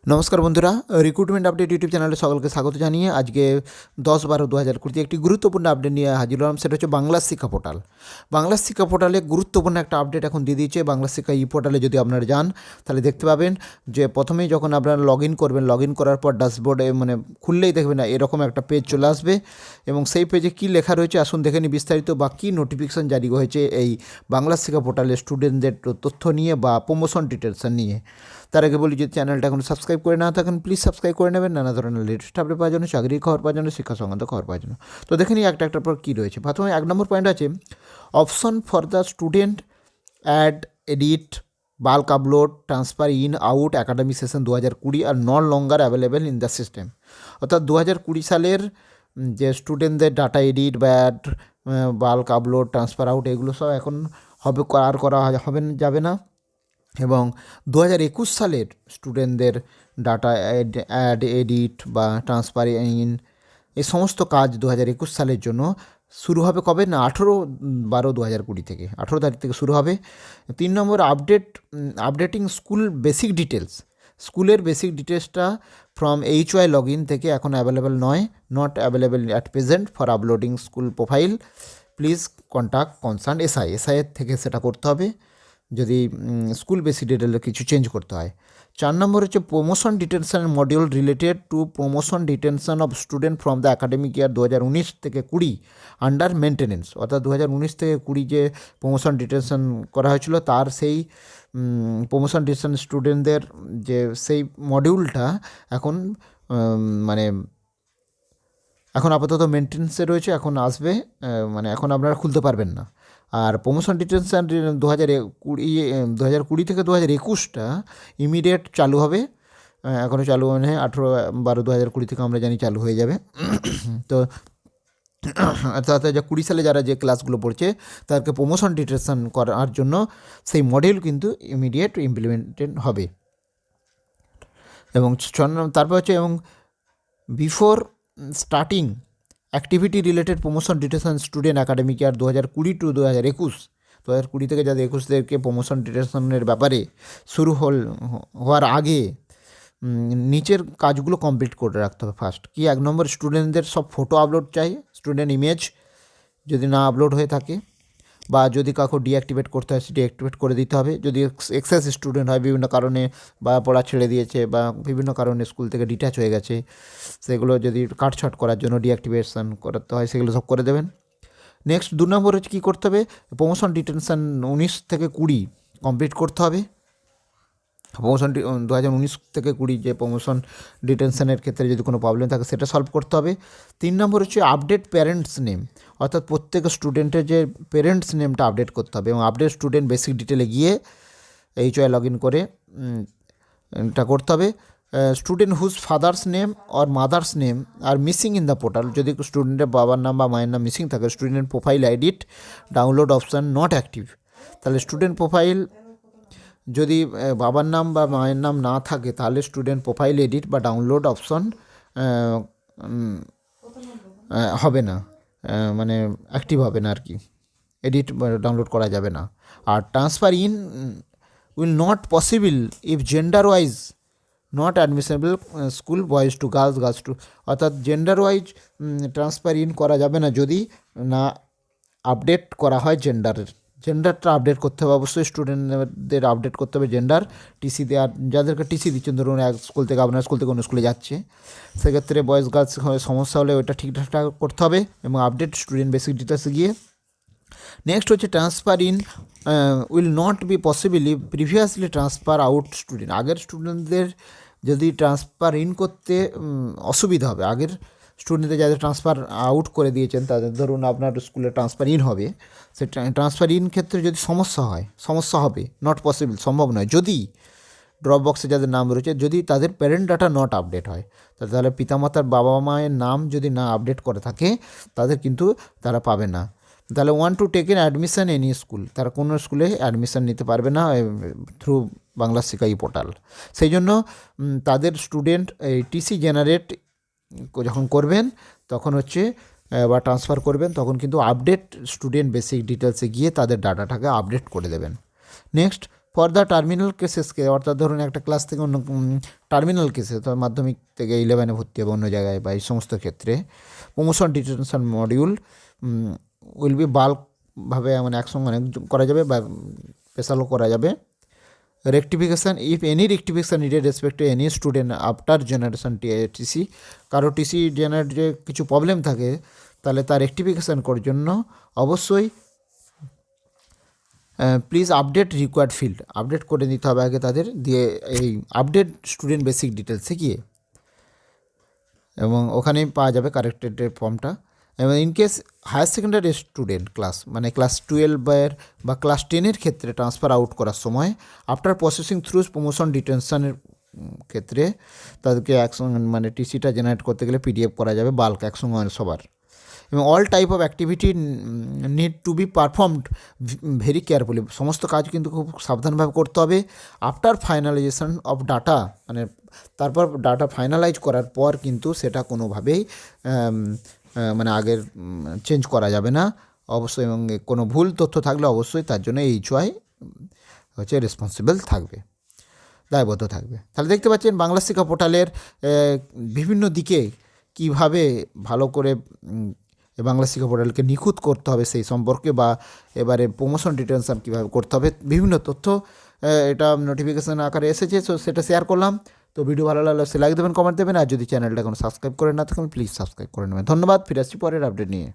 নমস্কার বন্ধুরা, recruitment update YouTube চ্যানেলে সকলকে স্বাগত জানিয়ে আজকে 10-12-2020 একটি গুরুত্বপূর্ণ আপডেট নিয়ে হাজির হলাম। সেটা হচ্ছে বাংলা শিক্ষা পোর্টাল। বাংলা শিক্ষা পোর্টালে গুরুত্বপূর্ণ একটা আপডেট এখন দিয়ে দিয়েছে। বাংলা শিক্ষা পোর্টালে যদি আপনারা যান তাহলে দেখতে পাবেন যে প্রথমেই যখন আপনারা লগ ইন করবেন, লগ ইন করার পর ড্যাশবোর্ডে খুললেই দেখবেন না এরকম একটা পেজ চলে আসবে এবং সেই পেজে কী লেখা রয়েছে আসুন দেখে নিই বিস্তারিত, বা কী নোটিফিকেশান জারি হয়েছে এই বাংলা শিক্ষা পোর্টালে স্টুডেন্টদের তথ্য নিয়ে বা প্রমোশন ডিটেলসন নিয়ে। তার আগে বলি, যদি চ্যানেলটা এখন সাবস্ক্রাইব করে না থাকেন প্লিজ সাবস্ক্রাইব করে নেবেন নানা ধরনের লেটেস্ট আপডেট পাওয়ার জন্য, চাকরির খবর পাওয়ার জন্য, শিক্ষা সংক্রান্ত খবর পাওয়ার জন্য। তো দেখে নিই একটা একটার পর কী রয়েছে। প্রথমে 1 নম্বর পয়েন্ট আছে option for the student add, edit, bulk upload, transfer in out academic session 2020 are not longer available in the system. অর্থাৎ 2020 সালের যে স্টুডেন্টদের ডাটা এডিট, ব্যাড, বাল্ক আপলোড, ট্রান্সফার আউট এগুলো সব এখন করা যাবে না। এবং 2021 সালের স্টুডেন্টদের ডাটা অ্যাড, এডিট বা ট্রান্সফার ইন এই সমস্ত কাজ 2021 সালের জন্য শুরু হবে কবে না 18/12/2020 থেকে, 18 তারিখ থেকে শুরু হবে। 3 নম্বর আপডেটিং স্কুল বেসিক ডিটেলস। স্কুলের বেসিক ডিটেলসটা ফ্রম HY লগ ইন থেকে এখন অ্যাভেলেবেল নয়, not available at present for uploading school profile, please contact concern SI থেকে সেটা করতে হবে যদি স্কুল বেসিক ডিটেলে কিছু চেঞ্জ করতে হয়। 4 নম্বর হচ্ছে promotion detention module related to promotion detention of student from the academic ইয়ার 2019 থেকে 20 আন্ডার মেনটেনেন্স। অর্থাৎ 2019 থেকে 20 যে প্রমোশন ডিটেনশন করা হয়েছিল তার সেই প্রমোশন ডিটেনশন স্টুডেন্টদের যে সেই মডিউলটা এখন এখন আপাতত মেনটেন্সে রয়েছে, এখন আসবে, এখন আপনারা খুলতে পারবেন না। আর প্রমোশন ডিটেনশন 2020 থেকে 2021টা ইমিডিয়েট চালু হবে, এখনও চালু হয় না, 18/12/2020 থেকে আমরা জানি চালু হয়ে যাবে। তো অর্থাৎ 20 সালে যারা যে ক্লাসগুলো পড়ছে তাদেরকে প্রমোশন ডিটেনশন করার জন্য সেই মডিউল কিন্তু ইমিডিয়েট ইমপ্লিমেন্টেড হবে। এবং তারপর হচ্ছে এবং before starting activity related promotion detention student academic year 2020 to 2020 থেকে যাদের 21দেরকে প্রমোশন ডিটেনশনের ব্যাপারে শুরু হওয়ার আগে নিচের কাজগুলো কমপ্লিট করে রাখতে হবে। ফার্স্ট কি, 1 নম্বর স্টুডেন্টদের সব ফটো আপলোড চাই, স্টুডেন্ট ইমেজ যদি না আপলোড হয়ে থাকে বা যদি কাউকে ডিঅ্যাক্টিভেট করতে হয় ডিঅ্যাক্টিভেট করে দিতে হবে। যদি এক্সেস স্টুডেন্ট হয় বিভিন্ন কারণে, বা পড়া ছেড়ে দিয়েছে বা বিভিন্ন কারণে স্কুল থেকে ডিট্যাচ হয়ে গেছে, সেগুলো যদি কাটছাট করার জন্য ডিঅ্যাক্টিভেশন করতে হয় সেগুলো সব করে দেবেন। নেক্সট 2 নম্বর হচ্ছে কী করতে হবে, প্রমোশন ডিটেনশন 19 থেকে 20 কমপ্লিট করতে হবে। প্রমোশন 2019 থেকে 20 যে প্রমোশন ডিটেনশনের ক্ষেত্রে যদি কোনো প্রবলেম থাকে সেটা সলভ করতে হবে। 3 নম্বর হচ্ছে আপডেট প্যারেন্টস নেম, অর্থাৎ প্রত্যেক স্টুডেন্টের যে প্যারেন্টস নেমটা আপডেট করতে হবে এবং আপডেট স্টুডেন্ট বেসিক ডিটেলে গিয়ে HY লগ ইন করে এটা করতে হবে। Student whose father's name or mother's name are missing in the portal, যদি স্টুডেন্টের বাবার নাম বা মায়ের নাম মিসিং থাকে, student profile edit download option not active. তাহলে স্টুডেন্ট প্রোফাইল যদি বাবার নাম বা মায়ের নাম না থাকে তাহলে স্টুডেন্ট প্রোফাইল এডিট বা ডাউনলোড অপশন হবে না, অ্যাক্টিভ হবে না আর কি, এডিট ডাউনলোড করা যাবে না। আর transfer in will not possible if gender wise not admissible school boys to girls, girls to, অর্থাৎ জেন্ডার ওয়াইজ ট্রান্সফার ইন করা যাবে না যদি না আপডেট করা হয় জেন্ডারটা আপডেট করতে হবে অবশ্যই, স্টুডেন্টদের আপডেট করতে হবে জেন্ডার। টিসি দেওয়ার যাদেরকে টিসি দিচ্ছেন, ধরুন এক স্কুল থেকে আপনার স্কুল থেকে অন্য স্কুলে যাচ্ছে, সেক্ষেত্রে বয়েজ গার্লস সমস্যা হলে ওইটা ঠিকঠাক করতে হবে এবং আপডেট স্টুডেন্ট বেসিক ডিটেলসে গিয়ে। নেক্সট হচ্ছে transfer in will not be possible if previously transfer out student, আগের স্টুডেন্টদের যদি ট্রান্সফার ইন করতে অসুবিধা হবে, আগের স্টুডেন্টদের যাদের ট্রান্সফার আউট করে দিয়েছেন তাদের, ধরুন আপনার স্কুলে ট্রান্সফার ইন হবে, সে ট্রান্সফার ইন ক্ষেত্রে যদি সমস্যা হবে, নট পসিবল, সম্ভব নয়, যদি ড্রপ বক্সে যাদের নাম রয়েছে যদি তাদের প্যারেন্ট ডাটা নট আপডেট হয়, তাহলে পিতামাতার বাবা মায়ের নাম যদি না আপডেট করে থাকে তাদের কিন্তু তারা পাবে না। তাহলে want to take in admission any school, তারা কোনো স্কুলে অ্যাডমিশন নিতে পারবে না থ্রু বাংলা শিক্ষা পোর্টাল। সেই জন্য তাদের স্টুডেন্ট এই টিসি জেনারেট যখন করবেন তখন হচ্ছে বা ট্রান্সফার করবেন তখন কিন্তু আপডেট স্টুডেন্ট বেসিক ডিটেলসে গিয়ে তাদের ডাটাটাকে আপডেট করে দেবেন। নেক্সট ফর দ্য টার্মিনাল কেসেসকে, অর্থাৎ ধরুন একটা ক্লাস থেকে অন্য টার্মিনাল কেসে, তো মাধ্যমিক থেকে 11-এ ভর্তি হবে অন্য জায়গায় বা এই সমস্ত ক্ষেত্রে promotion detention module will be বাল্কভাবে মানে একসঙ্গে অনেক করা যাবে বা স্পেশালও করা যাবে। Rectification, if any rectification needed respect to any student after generation TC, কারো টিসি জেনারেট যে কিছু প্রবলেম থাকে তাহলে তার রেকটিফিকেশান করার জন্য অবশ্যই please update required field, update করে নিতে হবে আগে তাদের, দিয়ে এই আপডেট স্টুডেন্ট বেসিক ডিটেলসে গিয়ে, এবং ওখানেই পাওয়া যাবে কারেক্টেডের ফর্মটা। এবং in case higher secondary student class মানে ক্লাস 12 বা ক্লাস 10-এর ক্ষেত্রে ট্রান্সফার আউট করার সময় আফটার প্রসেসিং থ্রু প্রমোশন ডিটেনশনের ক্ষেত্রে তাদেরকে একসঙ্গে মানে টিসিটা জেনারেট করতে গেলে পিডিএফ করা যাবে বাল্ক একসঙ্গে সবার। এবং all type of activity need to B performed very carefully, সমস্ত কাজ কিন্তু খুব সাবধানভাবে করতে হবে। আফটার ফাইনালাইজেশন অফ ডাটা, মানে তারপর ডাটা ফাইনালাইজ করার পর কিন্তু সেটা কোনোভাবেই মানে আগের চেঞ্জ করা যাবে না অবশ্যই, এবং কোনো ভুল তথ্য থাকলে অবশ্যই তার জন্য HY হচ্ছে রেসপন্সিবল থাকবে, দায়বদ্ধ থাকবে। তাহলে দেখতে পাচ্ছেন বাংলা শিক্ষা পোর্টালের বিভিন্ন দিকে কিভাবে ভালো করে বাংলা শিক্ষা পোর্টালকে নিখুঁত করতে হবে সেই সম্পর্কে, বা এবারে প্রমোশন ডিটেনশন কীভাবে করতে হবে, বিভিন্ন তথ্য এটা নোটিফিকেশান আকারে এসেছে, সো সেটা শেয়ার করলাম। তো ভিডিও ভালো লাগলে সে লাইক দেবেন, কমেন্ট দেবেন, আর যদি চ্যানেলটা এখন সাবস্ক্রাইব করে না থাকেন প্লিজ সাবস্ক্রাইব করে নেবেন। ধন্যবাদ, ফিরে আসছি পরের আপডেট নিয়ে।